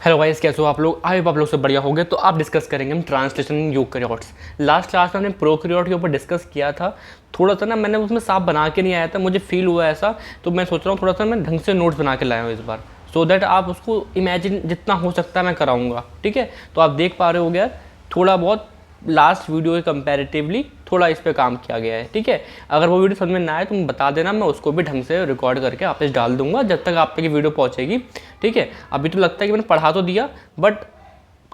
Hello guys, कैसे हो आप लोग? आई होप आप लोग सब बढ़िया हो गए। तो आप डिस्कस करेंगे हम translation in eukaryotes. Last class में हमने प्रोकैरियोट के ऊपर डिस्कस किया था। थोड़ा सा ना मैंने उसमें साफ बना के नहीं आया था, मुझे फील हुआ ऐसा, तो मैं सोच रहा हूँ थोड़ा सा मैं ढंग से नोट्स बना के लाया हूँ इस बार, सो दैट आप उसको इमेजिन जितना हो सकता है मैं कराऊंगा। ठीक है, तो आप देख पा रहे हो गया थोड़ा बहुत लास्ट वीडियो के कंपैरेटिवली थोड़ा इस पे काम किया गया है। ठीक है, अगर वो वीडियो समझ में ना आए तो मुझे बता देना, मैं उसको भी ढंग से रिकॉर्ड करके वापस डाल दूंगा जब तक आप तक ये वीडियो पहुंचेगी। ठीक है, अभी तो लगता है कि मैंने पढ़ा तो दिया, बट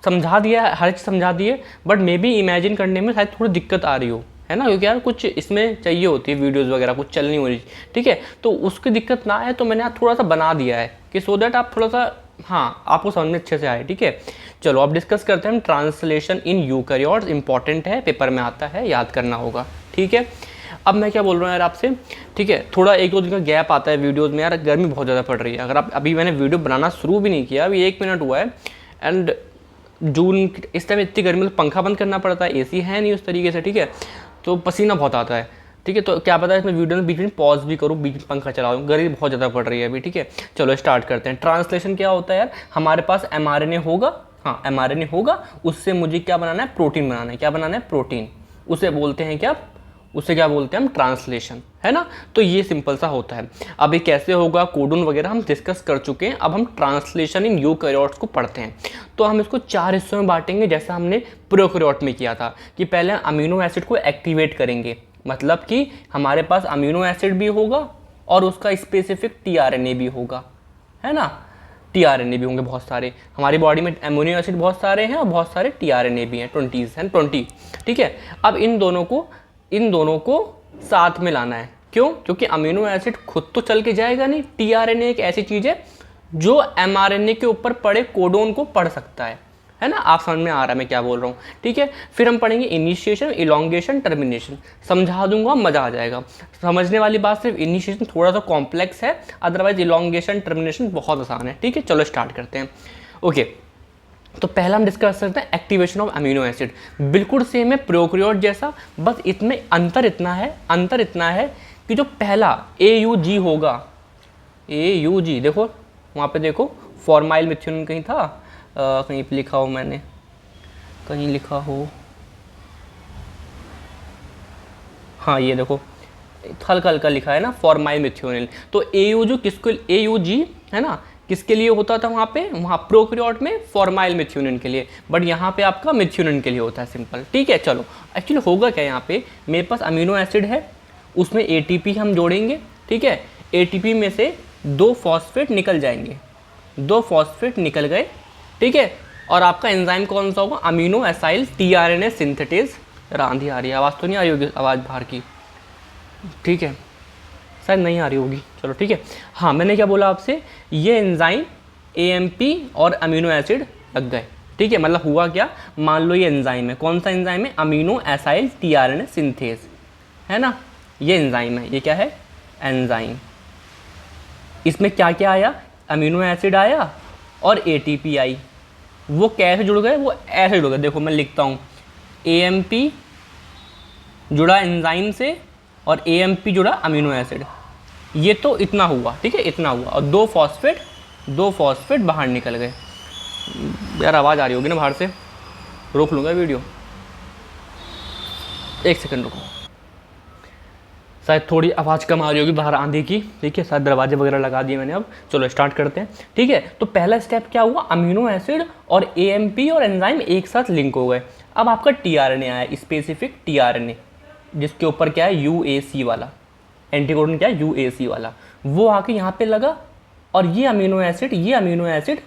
समझा दिया, हर चीज़ समझा दी है, बट मे बी इमेजिन करने में शायद थोड़ी दिक्कत आ रही हो, है ना, क्योंकि यार कुछ इसमें चाहिए होती है वीडियोस वगैरह, कुछ चल नहीं हो रही। ठीक है, तो उसकी दिक्कत ना आए तो मैंने यहाँ थोड़ा सा बना दिया है कि सो दैट आप थोड़ा सा, हाँ, आपको समझ में अच्छे से आए। ठीक है, चलो अब डिस्कस करते हैं हम ट्रांसलेशन इन यूकैरियोट्स। इंपॉर्टेंट है, पेपर में आता है, याद करना होगा। ठीक है, अब मैं क्या बोल रहा हूँ यार आपसे, ठीक है, थोड़ा एक दो दिन का गैप आता है वीडियोस में, यार गर्मी बहुत ज़्यादा पड़ रही है। अगर आप अभी मैंने वीडियो बनाना शुरू भी नहीं किया, अभी 1 मिनट हुआ है, एंड जून इस टाइम इतनी गर्मी में पंखा बंद करना पड़ता है, एसी है नहीं उस तरीके से। ठीक है, तो पसीना बहुत आता है। ठीक है, तो क्या पता है इसमें वीडियो में बीच में पॉज भी करूँ, बीच में पंखा चलाऊँ, गर्मी बहुत ज़्यादा पड़ रही है अभी। ठीक है, चलो स्टार्ट करते हैं। ट्रांसलेशन क्या होता है यार, हमारे पास mRNA होगा, हाँ mRNA होगा, उससे मुझे क्या बनाना है, प्रोटीन बनाना है। क्या बनाना है, प्रोटीन। उसे बोलते हैं क्या, उसे क्या बोलते हैं हम, ट्रांसलेशन, है ना। तो ये सिंपल सा होता है। अब ये कैसे होगा, कोडोन वगैरह हम डिस्कस कर चुके हैं। अब हम ट्रांसलेशन इन यूकैरियोट्स को पढ़ते हैं। तो हम इसको 4 हिस्सों में बांटेंगे, जैसा हमने प्रोकैरियोट में किया था कि पहले अमीनो एसिड को एक्टिवेट करेंगे, मतलब कि हमारे पास अमीनो एसिड भी होगा और उसका स्पेसिफिक टीआरएनए भी होगा, है ना। टीआरएनए भी होंगे बहुत सारे, हमारी बॉडी में अमीनो एसिड बहुत सारे हैं और बहुत सारे टीआरएनए भी हैं, 20। ठीक है, अब इन दोनों को साथ में लाना है। क्यों? क्योंकि अमीनो एसिड खुद तो चल के जाएगा नहीं, टीआरएनए एक ऐसी चीज है जो एमआरएनए के ऊपर पड़े कोडोन को पढ़ सकता है ना। आप समझ में आ रहा है मैं क्या बोल रहा हूँ? ठीक है, फिर हम पढ़ेंगे इनिशिएशन, इलोंगेशन, टर्मिनेशन। समझा दूंगा, मजा आ जाएगा। समझने वाली बात सिर्फ इनिशिएशन थोड़ा सा कॉम्प्लेक्स है, अदरवाइज इलोंगेशन, टर्मिनेशन बहुत आसान है। ठीक है, चलो स्टार्ट करते हैं। ओके, तो पहला हम डिस्कस करते हैं एक्टिवेशन ऑफ अमीनो एसिड। बिल्कुल सेम है प्रोकैरियोट जैसा, बस इसमें अंतर इतना है कि जो पहला AUG होगा, AUG देखो वहाँ पे, देखो फॉर्माइल मिथ्योनिन कहीं था, कहीं पे लिखा हो, मैंने कहीं लिखा हो, हाँ ये देखो हल्का हल्का लिखा है ना, फॉर्माइल मिथ्योनिन। तो AUG है ना, किसके लिए होता था वहाँ पे, वहाँ प्रोकैरियोट में फॉर्माइल मिथ्योनिन के लिए, बट यहाँ पे आपका मिथ्योनिन के लिए होता है, सिंपल। ठीक है, चलो एक्चुअली होगा क्या, यहाँ पे मेरे पास अमीनो एसिड है, उसमें ATP हम जोड़ेंगे। ठीक है, ATP में से 2 फॉस्फेट निकल जाएंगे, 2 फॉस्फेट निकल गए। ठीक है, और आपका एंजाइम कौन सा होगा, अमीनो एसाइल टीआरएनए सिंथेटेज। आंधी आ रही है, आवाज़ तो नहीं आ रही होगी, आवाज़ बाहर की? ठीक है, शायद नहीं आ रही होगी, चलो ठीक है। हाँ, मैंने क्या बोला आपसे, ये एंजाइम AMP और अमीनो एसिड लग गए। ठीक है, मतलब हुआ क्या, मान लो ये एंजाइम है, कौन सा एंजाइम है, अमीनो एसाइल टीआरएनए सिंथेज, है ना। ये एंजाइम है, ये क्या है, एंजाइम। इसमें क्या क्या आया, अमीनो एसिड आया और ATP आई। वो कैसे जुड़ गए, वो ऐसे जुड़ गए, देखो मैं लिखता हूँ, AMP जुड़ा एंजाइम से और AMP जुड़ा अमीनो एसिड। ये तो इतना हुआ, ठीक है, इतना हुआ, और 2 फॉस्फेट बाहर निकल गए। यार आवाज़ आ रही होगी ना बाहर से, रोक लूँगा वीडियो, 1 सेकंड रुको, शायद थोड़ी आवाज़ कम आ रही होगी बाहर आंधी की। ठीक है, शायद दरवाजे वगैरह लगा दिए मैंने। अब चलो स्टार्ट करते हैं। ठीक है, तो पहला स्टेप क्या हुआ, अमीनो एसिड और AMP और एंजाइम एक साथ लिंक हो गए। अब आपका टीआरएनए आया, स्पेसिफिक टीआरएनए, जिसके ऊपर क्या है, UAC वाला एंटीकोडन, क्या है, UAC वाला, वो आके यहाँ पे लगा, और ये अमीनो एसिड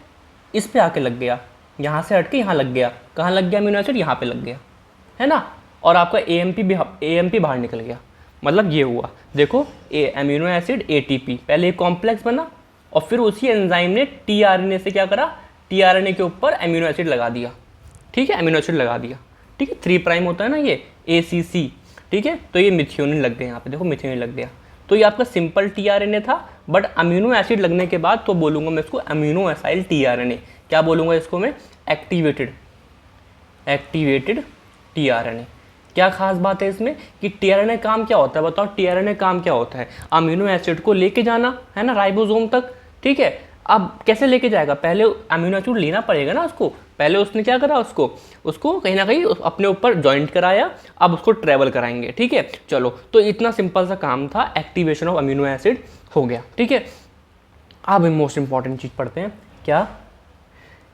इस पे आके लग गया, यहाँ से हट के यहाँ लग गया। कहाँ लग गया अमीनो एसिड, यहाँ पे लग गया, है ना। और आपका AMP बाहर निकल गया। मतलब ये हुआ, देखो अमीनो एसिड ATP, पहले एक कॉम्प्लेक्स बना और फिर उसी एंजाइम ने टीआरएनए से क्या करा, टीआरएनए के ऊपर अमीनो एसिड लगा दिया। ठीक है, अमीनो एसिड लगा दिया। ठीक है, 3 प्राइम होता है ना ये, ACC। ठीक है, तो ये मिथ्योनिन लग गए, यहाँ पे देखो मिथ्योनिन लग गया। तो ये आपका सिंपल टीआरएनए था, बट अमीनो एसिड लगने के बाद तो बोलूँगा मैं इसको अमीनो एसाइल टीआरएनए। क्या बोलूँगा इसको मैं, एक्टिवेटेड टीआरएनए। क्या खास बात है इसमें कि टीआरएनए काम क्या होता है, बताओ टीआरएनए काम क्या होता है, अमीनो एसिड को लेके जाना, है ना, राइबोसोम तक। ठीक है, अब कैसे लेके जाएगा, पहले अमीनो एसिड लेना पड़ेगा ना उसको, पहले उसने क्या करा, उसको कहीं ना कहीं अपने ऊपर जॉइंट कराया, अब उसको ट्रैवल कराएंगे। ठीक है, चलो, तो इतना सिंपल सा काम था, एक्टिवेशन ऑफ अमीनो एसिड हो गया। ठीक है, अब मोस्ट इंपॉर्टेंट चीज़ पढ़ते हैं, क्या,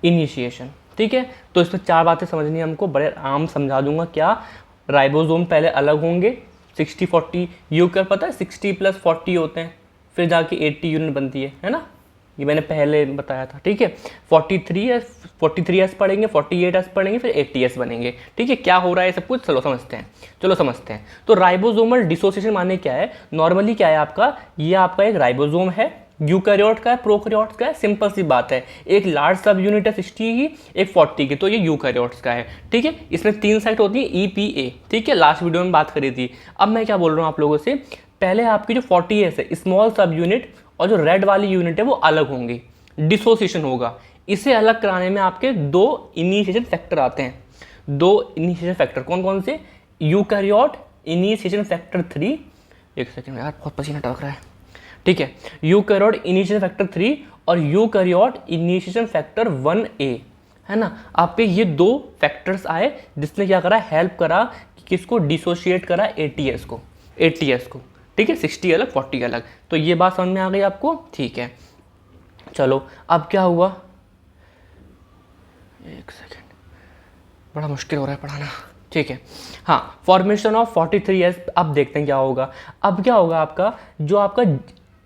इनिशिएशन। ठीक है, तो इसमें 4 बातें समझनी है हमको, बड़े आम समझा दूंगा। क्या, राइबोसोम पहले अलग होंगे, 60-40 यूकर, पता है 60 + 40 होते हैं, फिर जाके 80 यूनिट बनती है ना, ये मैंने पहले बताया था। ठीक है, 43S पढ़ेंगे, 48S पढ़ेंगे, फिर 80S बनेंगे। ठीक है, क्या हो रहा है सब कुछ, चलो समझते हैं। तो राइबोसोमल डिसोसिएशन माने क्या है, नॉर्मली क्या है आपका, ये आपका एक राइबोसोम है, यूकैरियोट का है, प्रोकैरियोट्स का है, सिंपल सी बात है, एक लार्ज सब यूनिट है 60 की, एक 40 की, तो ये यूकैरियोट्स का है। ठीक है, इसमें 3 साइट होती है, EPA। ठीक है, लास्ट वीडियो में बात करी थी। अब मैं क्या बोल रहा हूँ आप लोगों से, पहले आपकी जो 40S है, स्मॉल सब यूनिट, और जो रेड वाली यूनिट है वो अलग होंगी, डिसोसिएशन होगा। इसे अलग कराने में आपके 2 इनिशिएशन फैक्टर आते हैं, 2 इनिशिएशन फैक्टर, कौन कौन से, यूकैरियोट इनिशिएशन फैक्टर 3, एक सेकंड यार बहुत पसीना टपक रहा है। ठीक है, यूकैरियोट इनिशिएशन फैक्टर 3 और यूकैरियोट इनिशिएशन फैक्टर 1A, है ना। आपके ये 2 फैक्टर्स आए जिसने क्या करा, हेल्प करा, किसको, डिसोशिएट करा ATS को। ठीक है, 60 अलग 40 अलग, तो ये बात समझ में आ गई आपको। ठीक है, चलो, अब क्या हुआ, एक सेकेंड, बड़ा मुश्किल हो रहा है पढ़ाना। ठीक है, हाँ, फॉर्मेशन ऑफ 43S, अब देखते हैं क्या होगा। अब क्या होगा आपका, जो आपका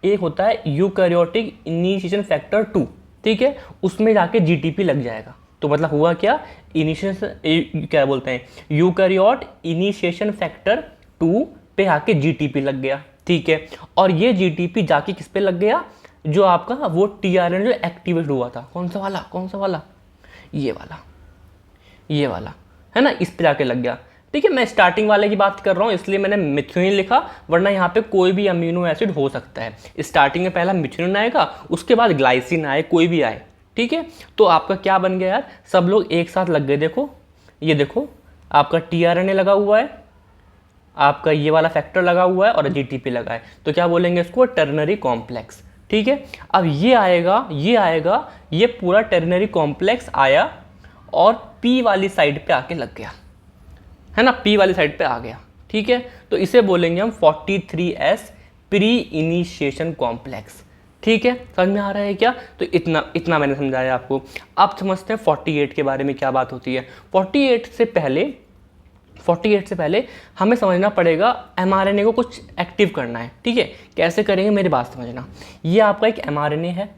एक होता है यूकैरियोटिक इनिशिएशन फैक्टर 2, ठीक है, उसमें जाके GTP लग जाएगा। तो मतलब हुआ क्या, इनिशिएशन, क्या बोलते हैं, यूकैरियोट इनिशिएशन फैक्टर 2 पे आके GTP लग गया। ठीक है, और ये GTP जाके किस पे लग गया, जो आपका वो tRNA जो एक्टिवेट हुआ था, कौन सा वाला, ये वाला, है ना, इस पे जाके लग गया। ठीक है, मैं स्टार्टिंग वाले की बात कर रहा हूँ, इसलिए मैंने मिथ्योनिन लिखा, वरना यहाँ पे कोई भी अमीनो एसिड हो सकता है। स्टार्टिंग में पहला मिथ्योनिन आएगा, उसके बाद ग्लाइसिन आए, कोई भी आए। ठीक है, तो आपका क्या बन गया यार, सब लोग एक साथ लग गए। देखो, ये देखो, आपका tRNA लगा हुआ है, आपका ये वाला फैक्टर लगा हुआ है, और GTP लगा है, तो क्या बोलेंगे इसको, टर्नरी कॉम्प्लेक्स। ठीक है, अब ये आएगा, ये पूरा टर्नरी कॉम्प्लेक्स आया और P वाली साइड पे आके लग गया, है ना, P वाली साइड पे आ गया। ठीक है, तो इसे बोलेंगे हम 43S प्री इनिशिएशन कॉम्प्लेक्स। ठीक है, समझ में आ रहा है क्या, तो इतना मैंने समझाया आपको। अब समझते हैं 48 के बारे में क्या बात होती है। 48 से पहले हमें समझना पड़ेगा mRNA को कुछ एक्टिव करना है। ठीक है, कैसे करेंगे, मेरी बात समझना। ये आपका एक mRNA है,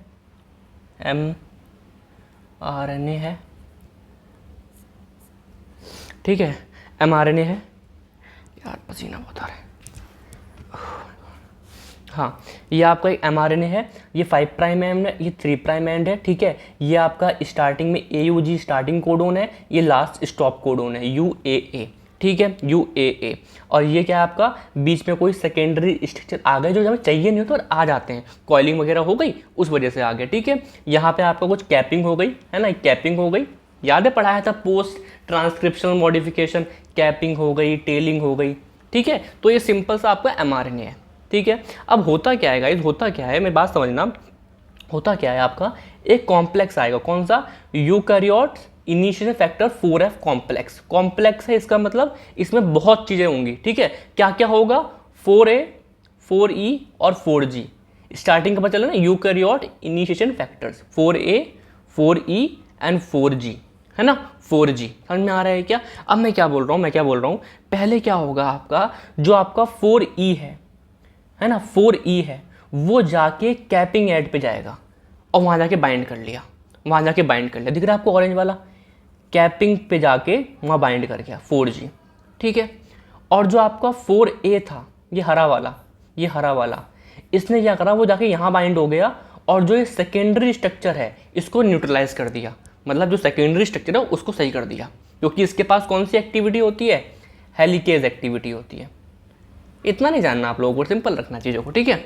ठीक है, mRNA है, यार पसीना बहुत आ रहा है। हाँ, ये आपका एक mRNA है, ये 5 प्राइम एंड है, ये 3 प्राइम एंड है। ठीक है, ये आपका स्टार्टिंग में AUG स्टार्टिंग कोडोन है, ये लास्ट स्टॉप कोडोन है UAA। ठीक है, UAA, और ये क्या है आपका, बीच में कोई सेकेंडरी स्ट्रक्चर आ गए जो हमें चाहिए नहीं हो तो आ जाते हैं, कॉइलिंग वगैरह हो गई, उस वजह से आ गए। ठीक है, यहाँ पे आपका कुछ कैपिंग हो गई, है ना, कैपिंग हो गई, याद है पढ़ाया था, पोस्ट ट्रांसक्रिप्शनल मॉडिफिकेशन, कैपिंग हो गई, टेलिंग हो गई। ठीक है, तो ये सिंपल सा आपका mRNA है। ठीक है, अब होता क्या है गाइस, होता क्या है, मेरी बात समझना, होता क्या है आपका, एक कॉम्प्लेक्स आएगा, कौन सा, eukaryote initiation factor 4F complex है, इसका मतलब इसमें बहुत चीज़ें होंगी। ठीक है, क्या क्या होगा, 4A 4E और 4G, स्टार्टिंग का पता चला ना, eukaryote initiation factors 4A 4E and 4G, है ना, 4G, समझ में आ रहा है क्या। अब मैं क्या बोल रहा हूँ, पहले क्या होगा आपका, जो आपका 4E है ना, 4E है, वो जाके कैपिंग एड पे जाएगा और वहाँ जाके बाइंड कर लिया, दिख रहा है आपको ऑरेंज वाला, कैपिंग पे जाके वहाँ बाइंड कर गया 4G। ठीक है, और जो आपका 4A था, ये हरा वाला, इसने क्या करा, वो जाके यहाँ बाइंड हो गया, और जो ये सेकेंडरी स्ट्रक्चर है इसको न्यूट्रलाइज कर दिया, मतलब जो सेकेंडरी स्ट्रक्चर है उसको सही कर दिया, क्योंकि इसके पास कौन सी एक्टिविटी होती है, हेलिकेज एक्टिविटी होती है। इतना नहीं जानना आप लोगों को, सिंपल रखना चीज़ों को। ठीक है,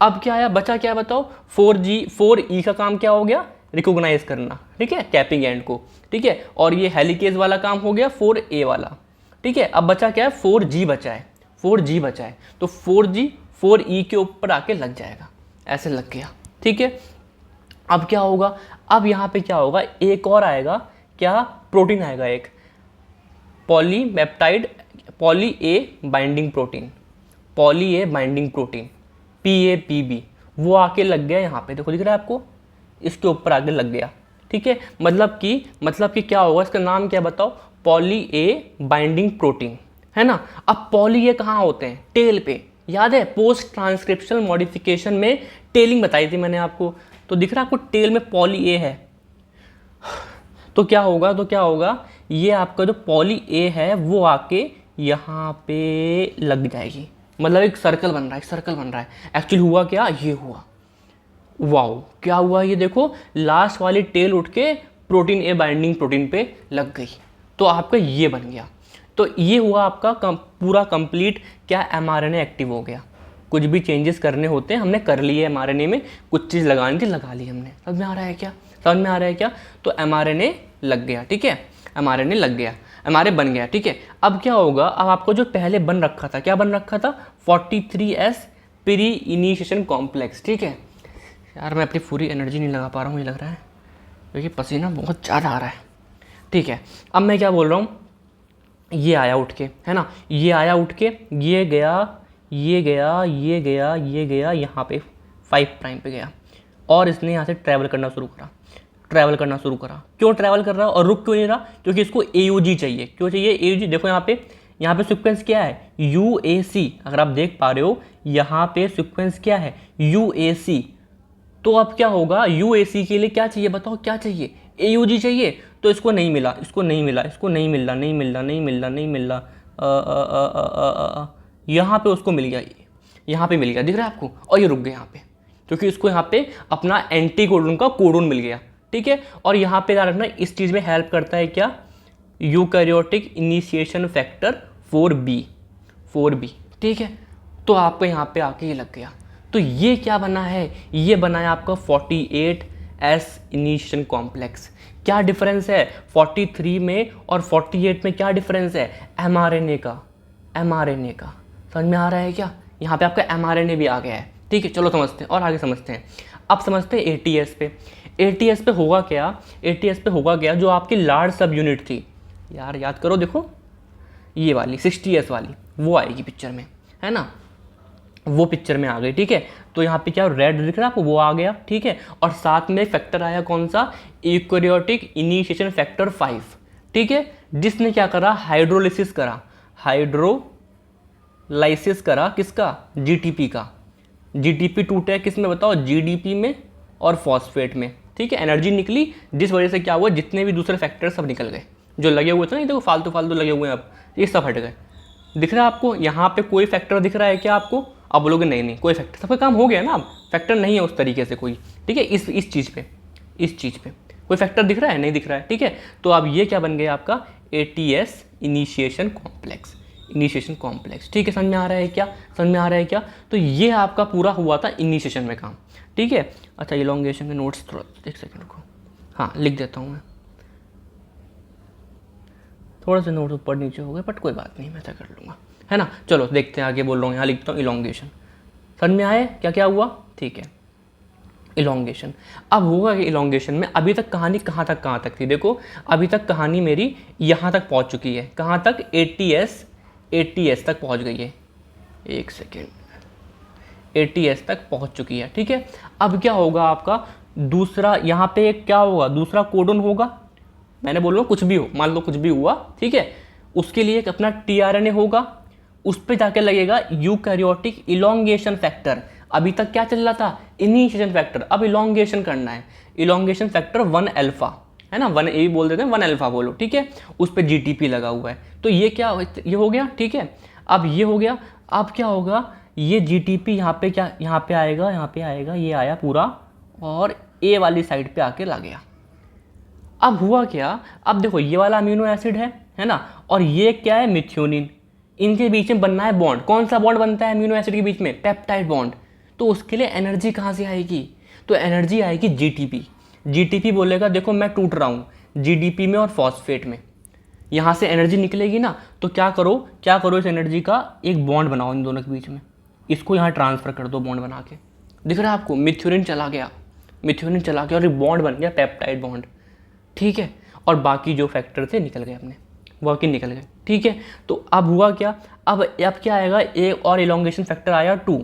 अब क्या आया, बचा क्या बताओ, 4E का काम क्या हो गया, रिकॉग्नाइज करना। ठीक है, कैपिंग एंड को। ठीक है, और ये हेलिकेज वाला काम हो गया 4A वाला। ठीक है, अब बचा क्या है, 4G बचा है, तो 4G 4E के ऊपर आके लग जाएगा, ऐसे लग गया। ठीक है, अब क्या होगा, अब यहाँ पे क्या होगा, एक और आएगा, क्या, प्रोटीन आएगा एक, polypeptide, poly A binding protein, poly A binding protein, PAPB, वो आके लग गया यहाँ पे, देखो दिख रहा है आपको, इसके ऊपर आगे लग गया, ठीक है। मतलब कि क्या होगा, इसका नाम क्या बताओ, पॉली ए बाइंडिंग प्रोटीन, है ना। अब पॉली ए कहाँ होते हैं, टेल पे, याद है पोस्ट ट्रांसक्रिप्शनल मॉडिफिकेशन में टेलिंग बताई थी मैंने आपको, तो दिख रहा है आपको टेल में पॉली ए है, तो क्या होगा, ये आपका जो पॉली ए है वो आके यहाँ पे लग जाएगी, मतलब एक सर्कल बन रहा है, एक्चुअली हुआ क्या, ये हुआ, वाओ क्या हुआ, ये देखो लास्ट वाली टेल उठ के प्रोटीन ए बाइंडिंग प्रोटीन पे लग गई, तो आपका ये बन गया। तो ये हुआ आपका पूरा कंप्लीट क्या, mRNA एक्टिव हो गया। कुछ भी चेंजेस करने होते हैं हमने कर लिए mRNA में, कुछ चीज़ लगानी थी लगा ली हमने, समझ में आ रहा है क्या, तो mRNA लग गया, ठीक है, mRNA लग गया, mRNA बन गया, ठीक है। अब क्या होगा, अब आपको जो पहले बन रखा था, क्या बन रखा था, 43S प्री इनिशिएशन कॉम्प्लेक्स, ठीक है। यार मैं अपनी पूरी एनर्जी नहीं लगा पा रहा हूँ, ये लग रहा है, क्योंकि पसीना बहुत ज़्यादा आ रहा है, ठीक है। अब मैं क्या बोल रहा हूँ, ये आया उठ के, है ना, ये आया उठ के, ये गया यहाँ पे 5 प्राइम पे गया, और इसने यहाँ से ट्रैवल करना शुरू करा, क्यों ट्रैवल कर रहा है और रुक क्यों नहीं रहा, क्योंकि इसको AUG चाहिए, क्यों चाहिए AUG, देखो यहाँ पे सीक्वेंस क्या है, UAC, अगर आप देख पा रहे हो यहाँ पे सीक्वेंस क्या है, UAC, तो अब क्या होगा, UAC के लिए क्या चाहिए बताओ, क्या चाहिए, AUG चाहिए, तो इसको नहीं मिला, यहाँ पे उसको मिल गया, यहाँ पे मिल गया, दिख रहा है आपको, और ये रुक गया यहाँ पे, क्योंकि इसको यहाँ पे अपना एंटी कोडोन का कोडोन मिल गया, ठीक है। और यहाँ पे याद रखना, इस चीज़ में हेल्प करता है क्या, यूकैरियोटिक इनिशिएशन फैक्टर 4B, ठीक है। तो आपको यहाँ पे आके ये लग गया, तो ये क्या बना है, ये बना है आपका 48S इनिशिएशन कॉम्प्लेक्स। क्या डिफरेंस है 43 में और 48 में, क्या डिफरेंस है, mRNA का, समझ में आ रहा है क्या, यहाँ पे आपका mRNA भी आ गया है, ठीक है। चलो समझते हैं और आगे समझते हैं। अब समझते हैं ATS पे। ATS पे होगा क्या, जो आपकी लार्ज सब यूनिट थी, यार याद करो, देखो ये वाली 60S वाली, वो आएगी पिक्चर में, है ना, वो पिक्चर में आ गई, ठीक है। तो यहाँ पे क्या रेड दिख रहा है आपको, वो आ गया, ठीक है। और साथ में फैक्टर आया कौन सा, यूकैरियोटिक इनिशिएशन फैक्टर 5, ठीक है, जिसने क्या करा, हाइड्रोलाइसिस करा, किसका, GTP का। GTP टूटा है किस में बताओ, GDP में और फॉस्फेट में, ठीक है। एनर्जी निकली, जिस वजह से क्या हुआ, जितने भी दूसरे फैक्टर सब निकल गए, जो लगे हुए थे ना, देखो फालतू लगे हुए हैं, अब ये सब हट गए। दिख रहा है आपको, यहाँ पे कोई फैक्टर दिख रहा है क्या आपको, आप बोलोगे नहीं कोई फैक्टर, सबका काम हो गया ना, अब फैक्टर नहीं है उस तरीके से कोई, ठीक है। इस चीज़ पे कोई फैक्टर दिख रहा है, नहीं दिख रहा है, ठीक है। तो अब ये क्या बन गया आपका, ATS इनिशिएशन कॉम्प्लेक्स, ठीक है। समझ में आ रहा है क्या, तो ये आपका पूरा हुआ था इनिशिएशन में काम, ठीक है। अच्छा, इलॉन्गेशन के नोट्स थोड़ा एक सेकंड को, हाँ लिख देता हूँ मैं, थोड़ा सा नोट ऊपर नीचे हो गए, बट कोई बात नहीं, मैं ऐसा कर लूँगा, है ना। चलो देखते हैं, आगे बोल रहा हूँ, यहाँ लिखता हूँ इलॉन्गेशन, समझ में आया क्या हुआ, ठीक है। इलॉन्गेशन, अब होगा कि इलॉन्गेशन में अभी तक कहानी कहाँ तक थी, देखो अभी तक कहानी मेरी यहाँ तक पहुँच चुकी है, कहाँ तक, ATS तक पहुँच गई है, एक सेकेंड, ATS तक पहुँच चुकी है, ठीक है। अब क्या होगा आपका दूसरा, यहाँ पे क्या होगा, दूसरा कोडन होगा, मैंने बोल रहा हूँ कुछ भी हो, मान लो कुछ भी हुआ, ठीक है, उसके लिए एक अपना tRNA होगा, उस पर जाके लगेगा यूकैरियोटिक इलॉन्गेशन फैक्टर। अभी तक क्या चल रहा था, इनिशिएशन फैक्टर, अब इलॉन्गेशन करना है, इलॉन्गेशन फैक्टर 1 अल्फा, है ना, 1A भी बोल देते हैं, 1 अल्फा बोलो, ठीक है। उस पर GTP लगा हुआ है, तो ये क्या, ये हो गया, ठीक है। अब ये हो गया, अब क्या होगा, ये GTP यहाँ पे क्या, यहाँ पे आएगा, ये आया पूरा, और A वाली साइड पे आके लग गया। अब हुआ क्या, अब देखो ये वाला अमीनो एसिड है ना, और ये क्या है, मिथ्योनिन, इनके बीच में बनना है बॉन्ड, कौन सा बॉन्ड बनता है अमीनो एसिड के बीच में, पेप्टाइड बॉन्ड। तो उसके लिए एनर्जी कहाँ से आएगी, तो एनर्जी आएगी GTP बोलेगा देखो मैं टूट रहा हूँ GDP में और फॉस्फेट में, यहाँ से एनर्जी निकलेगी ना, तो क्या करो इस एनर्जी का एक बॉन्ड बनाओ इन दोनों के बीच में, इसको यहाँ ट्रांसफ़र कर दो बॉन्ड बना के। दिख रहा है आपको, मिथ्योनिन चला गया, मिथ्योनिन चला गया और एक बॉन्ड बन गया पेप्टाइड बॉन्ड, ठीक है, और बाकी जो फैक्टर थे निकल गए अपने वर्किंग निकल गए, ठीक है। तो अब हुआ क्या, अब क्या आएगा, एक और इलोंगेशन फैक्टर आया 2,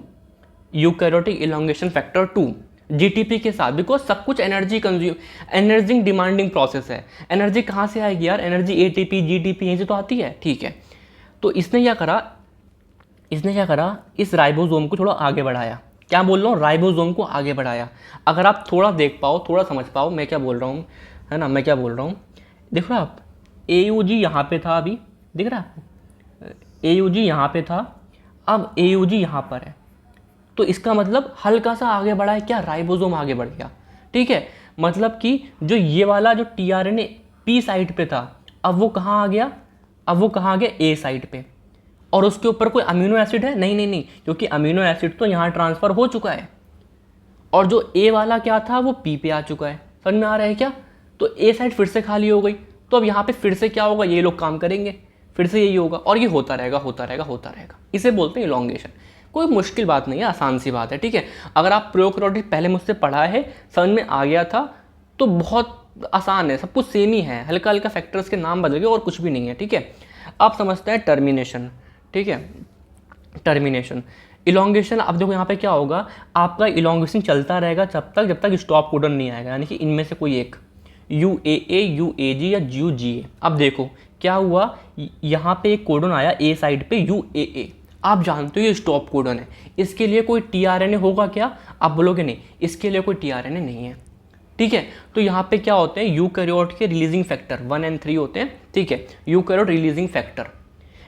यूकैरियोटिक इलोंगेशन फैक्टर 2 जीटीपी के साथ, बिकॉज सब कुछ energy consume, energy demanding process है। एनर्जी कहाँ से आएगी यार, एनर्जी एटीपी जीटीपी यहीं से तो आती है, ठीक है। तो इसने क्या करा, इस राइबोसोम को थोड़ा आगे बढ़ाया। क्या बोल रहा हूँ, राइबोसोम को आगे बढ़ाया। अगर आप थोड़ा देख पाओ, थोड़ा समझ पाओ मैं क्या बोल रहा हूँ, है ना, मैं क्या बोल रहा हूँ, देखो आप, AUG यहाँ पे था, अभी दिख रहा है, AUG यहाँ पे था, अब AUG यहाँ पर है। तो इसका मतलब हल्का सा आगे बढ़ा है क्या, राइबोसोम आगे बढ़ गया, ठीक है। मतलब कि जो ये वाला जो tRNA P साइट पे था, अब वो कहाँ आ गया, A साइट पे, और उसके ऊपर कोई अमीनो एसिड है, नहीं, क्योंकि अमीनो एसिड तो यहाँ ट्रांसफ़र हो चुका है, और जो A वाला क्या था वो P पे आ चुका है। समझ में आ रहा है क्या, तो A साइड फिर से खाली हो गई। तो अब यहाँ पे फिर से क्या होगा, ये लोग काम करेंगे, फिर से यही होगा, और ये होता रहेगा। इसे बोलते हैं इलॉन्गेशन। कोई मुश्किल बात नहीं है, आसान सी बात है, ठीक है। अगर आप प्रोकैरियोटिक पहले मुझसे पढ़ा है, समझ में आ गया था, तो बहुत आसान है, सब कुछ सेम ही है, हल्का हल्का फैक्टर्स के नाम बदल गए और कुछ भी नहीं है, ठीक है। अब समझते हैं टर्मिनेशन, ठीक है। टर्मिनेशन, इलॉन्गेशन, अब देखो यहाँ पे क्या होगा, आपका इलॉन्गेशन चलता रहेगा जब तक स्टॉप कोडन नहीं आएगा, यानी कि इनमें से कोई एक, UAA, UAG या UGA। अब देखो क्या हुआ, यहाँ पे एक कोडन आया A साइड पे UAA, आप जानते हो ये स्टॉप कोडन है, इसके लिए कोई tRNA होगा क्या, आप बोलोगे नहीं, इसके लिए कोई tRNA नहीं है, ठीक है। तो यहाँ पे क्या होते हैं, यूकैरियोट के रिलीजिंग फैक्टर 1 और 3 होते हैं, ठीक है, यूकैरियोट रिलीजिंग फैक्टर,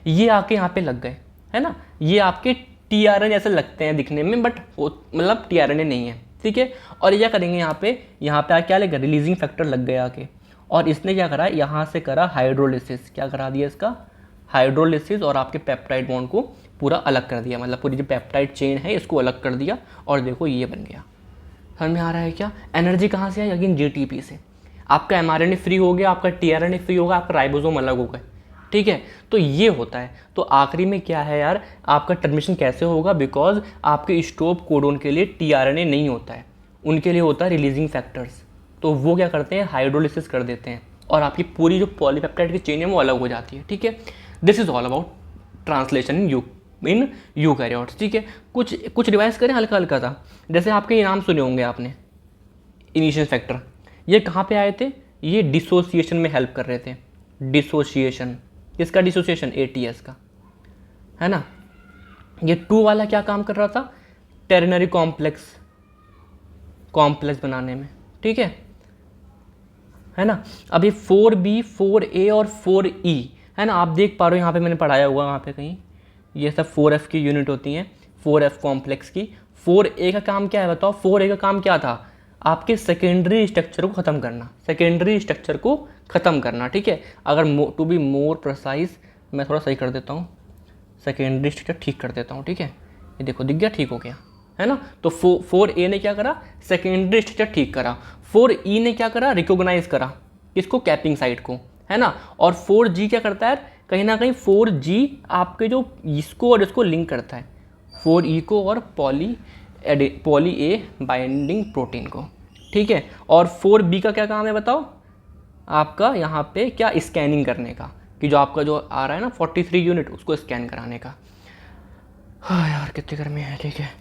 ये आके यहाँ पे लग गए, है ना, ये आपके tRNA ऐसे लगते हैं दिखने में, बट मतलब tRNA नहीं है, ठीक है। और ये क्या करेंगे, यहाँ पे क्या लगा, रिलीजिंग फैक्टर लग गया आके, और इसने क्या करा, यहाँ से करा हाइड्रोलिसिस, क्या करा दिया इसका, हाइड्रोलिसिस, और आपके पेप्टाइड बॉन्ड को पूरा अलग कर दिया, मतलब पूरी जो पेप्टाइड चेन है इसको अलग कर दिया, और देखो ये बन गया। समझ में आ रहा है क्या, एनर्जी कहाँ से आई, अगेन जीटीपी से। आपका mRNA फ्री हो गया, आपका tRNA फ्री होगा, आपका राइबोसोम अलग हो गए, ठीक है। तो ये होता है। तो आखिरी में क्या है यार, आपका टर्मिनेशन कैसे होगा, बिकॉज आपके स्टॉप कोडोन के लिए tRNA नहीं होता है, उनके लिए होता है रिलीजिंग फैक्टर्स। तो वो क्या करते हैं, हाइड्रोलिसिस कर देते हैं, और आपकी पूरी जो पॉलीपेप्टाइड की चेन है वो अलग हो जाती है, ठीक है। This is all about translation in eukaryotes, ठीक है। कुछ रिवाइज करें हल्का हल्का था, जैसे आपके ये नाम सुने होंगे आपने, इनिशियल फैक्टर, ये कहाँ पे आए थे, ये डिसोसिएशन में हेल्प कर रहे थे। डिसोसिएशन, किसका डिसोसिएशन, ATS का, है ना। ये 2 वाला क्या काम कर रहा था, टेरनरी कॉम्प्लेक्स बनाने में, ठीक है ना। अब ये 4B 4A और 4E, है ना, आप देख पा रहे हो यहाँ पे मैंने पढ़ाया हुआ, वहाँ पे कहीं ये सब 4F की यूनिट होती हैं, 4F कॉम्प्लेक्स की। 4A का काम क्या है बताओ, 4A का काम क्या था, आपके सेकेंडरी स्ट्रक्चर को ख़त्म करना, ठीक है। अगर टू बी मोर प्रिसाइज, मैं थोड़ा सही कर देता हूँ, सेकेंडरी स्ट्रक्चर ठीक कर देता हूँ, ठीक है। ये देखो दिख गया, ठीक हो गया, है ना। तो 4A ने क्या करा, सेकेंडरी स्ट्रक्चर ठीक करा। 4E ने क्या करा, रिकॉग्नाइज करा इसको, कैपिंग साइट को, है ना। और 4G क्या करता है, कहीं ना कहीं 4G आपके जो इसको और इसको लिंक करता है, 4E को और पॉली ए बाइंडिंग प्रोटीन को, ठीक है। और 4B का क्या काम है बताओ, आपका यहाँ पे क्या, स्कैनिंग करने का, कि जो आपका जो आ रहा है ना 43 यूनिट, उसको स्कैन कराने का। हाँ यार कितनी गर्मी है, ठीक है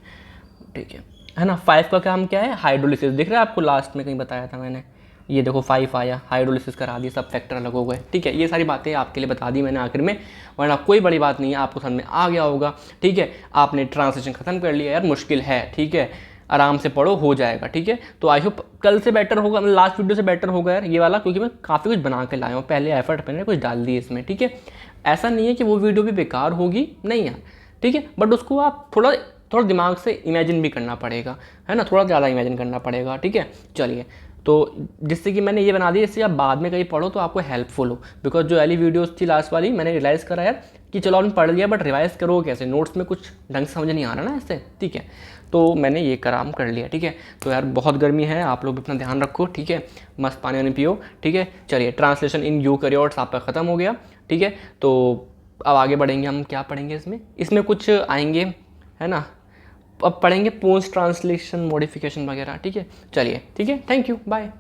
ना। 5 का काम क्या है, हाइड्रोलिसिस, दिख रहा है आपको, लास्ट में कहीं बताया था मैंने, ये देखो 5 आया, हाइड्रोलिसिस करा दी, सब फैक्टर अलग हो गए, ठीक है। ये सारी बातें आपके लिए बता दी मैंने आखिर में, वरना कोई बड़ी बात नहीं है, आपको समझ में आ गया होगा, ठीक है। आपने ट्रांसलेशन ख़त्म कर लिया यार, मुश्किल है, ठीक है, आराम से पढ़ो, हो जाएगा, ठीक है। तो आई होप कल से बेटर होगा, मतलब लास्ट वीडियो से बेटर होगा यार ये वाला, क्योंकि मैं काफ़ी कुछ बना के लाया हूँ, पहले एफर्ट मैंने कुछ डाल दी इसमें, ठीक है। ऐसा नहीं है कि वो वीडियो भी बेकार होगी, नहीं यार, ठीक है, बट उसको आप थोड़ा दिमाग से इमेजिन भी करना पड़ेगा, है ना, थोड़ा ज़्यादा इमेजिन करना पड़ेगा, ठीक है। चलिए, तो जिससे कि मैंने ये बना दी, इससे आप बाद में कहीं पढ़ो तो आपको हेल्पफुल हो, बिकॉज जो वाली वीडियोस थी लास्ट वाली, मैंने रियलाइज़ करा यार कि चलो आपने पढ़ लिया, बट रिवाइज़ करो कैसे, नोट्स में कुछ ढंग से समझ नहीं आ रहा ना इससे, ठीक है। तो मैंने ये काम कर लिया, ठीक है। तो यार बहुत गर्मी है, आप लोग भी अपना ध्यान रखो, ठीक है, मस्त पानी वानी पियो, ठीक है। चलिए, ट्रांसलेशन इन यूकैरियोट्स आपका ख़त्म हो गया, ठीक है। तो अब आगे बढ़ेंगे, हम क्या पढ़ेंगे इसमें कुछ आएंगे, है ना, अब पढ़ेंगे पोस्ट ट्रांसलेशन मॉडिफिकेशन वगैरह। ठीक है, चलिए, ठीक है, थैंक यू, बाय।